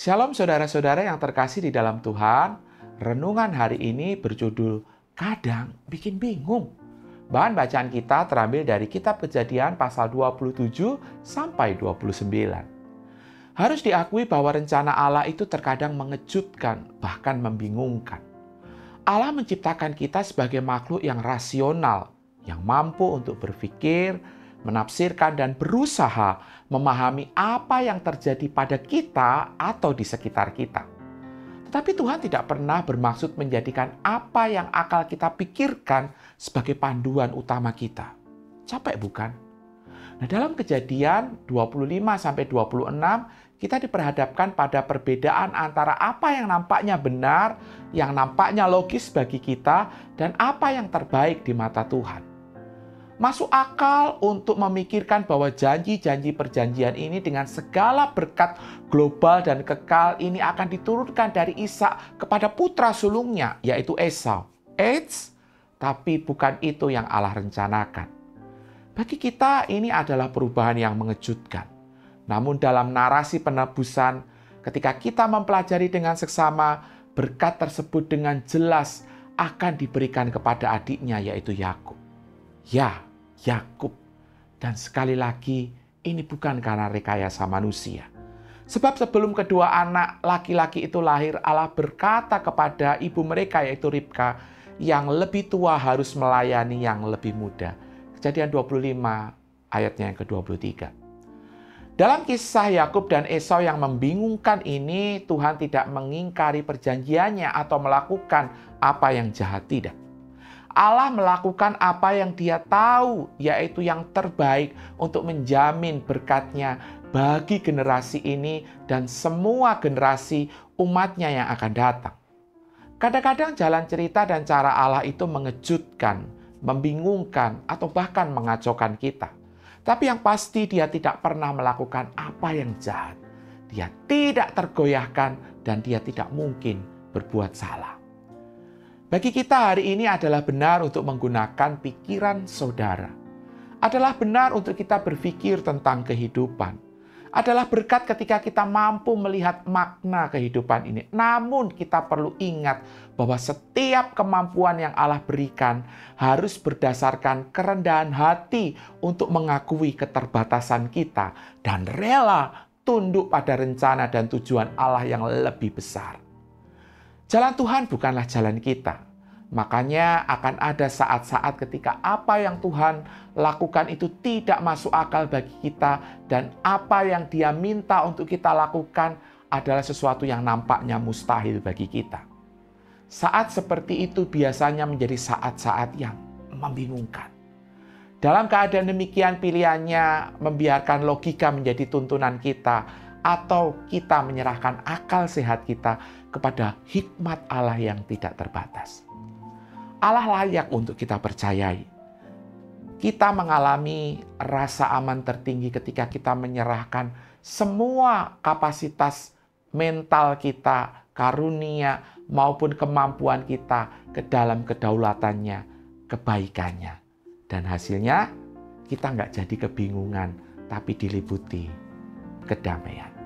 Shalom saudara-saudara yang terkasih di dalam Tuhan. Renungan hari ini berjudul Kadang Bikin Bingung. Bahan bacaan kita terambil dari kitab Kejadian pasal 27 sampai 29. Harus diakui bahwa rencana Allah itu terkadang mengejutkan, bahkan membingungkan. Allah menciptakan kita sebagai makhluk yang rasional, yang mampu untuk berpikir, menafsirkan dan berusaha memahami apa yang terjadi pada kita atau di sekitar kita. Tetapi Tuhan tidak pernah bermaksud menjadikan apa yang akal kita pikirkan sebagai panduan utama kita. Capek bukan? Nah, dalam Kejadian 25-26 kita diperhadapkan pada perbedaan antara apa yang nampaknya benar, yang nampaknya logis bagi kita, dan apa yang terbaik di mata Tuhan. Masuk akal untuk memikirkan bahwa janji-janji perjanjian ini dengan segala berkat global dan kekal ini akan diturunkan dari Ishak kepada putra sulungnya, yaitu Esau. Tapi bukan itu yang Allah rencanakan. Bagi kita ini adalah perubahan yang mengejutkan. Namun dalam narasi penebusan, ketika kita mempelajari dengan seksama, berkat tersebut dengan jelas akan diberikan kepada adiknya, yaitu Yakub. Ya, Yakub. Dan sekali lagi, ini bukan karena rekayasa manusia. Sebab sebelum kedua anak laki-laki itu lahir, Allah berkata kepada ibu mereka, yaitu Ribka, yang lebih tua harus melayani yang lebih muda. Kejadian 25 ayatnya yang ke-23. Dalam kisah Yakub dan Esau yang membingungkan ini, Tuhan tidak mengingkari perjanjiannya atau melakukan apa yang jahat, tidak. Allah melakukan apa yang Dia tahu, yaitu yang terbaik untuk menjamin berkat-Nya bagi generasi ini dan semua generasi umat-Nya yang akan datang. Kadang-kadang jalan cerita dan cara Allah itu mengejutkan, membingungkan, atau bahkan mengacaukan kita. Tapi yang pasti Dia tidak pernah melakukan apa yang jahat. Dia tidak tergoyahkan dan Dia tidak mungkin berbuat salah. Bagi kita hari ini adalah benar untuk menggunakan pikiran saudara. Adalah benar untuk kita berpikir tentang kehidupan. Adalah berkat ketika kita mampu melihat makna kehidupan ini. Namun kita perlu ingat bahwa setiap kemampuan yang Allah berikan harus berdasarkan kerendahan hati untuk mengakui keterbatasan kita dan rela tunduk pada rencana dan tujuan Allah yang lebih besar. Jalan Tuhan bukanlah jalan kita. Makanya akan ada saat-saat ketika apa yang Tuhan lakukan itu tidak masuk akal bagi kita dan apa yang Dia minta untuk kita lakukan adalah sesuatu yang nampaknya mustahil bagi kita. Saat seperti itu biasanya menjadi saat-saat yang membingungkan. Dalam keadaan demikian pilihannya membiarkan logika menjadi tuntunan kita atau kita menyerahkan akal sehat kita kepada hikmat Allah yang tidak terbatas. Allah layak untuk kita percayai. Kita mengalami rasa aman tertinggi ketika kita menyerahkan semua kapasitas mental kita, karunia maupun kemampuan kita ke dalam kedaulatannya, kebaikannya. Dan hasilnya kita nggak jadi kebingungan, tapi diliputi kedamaian.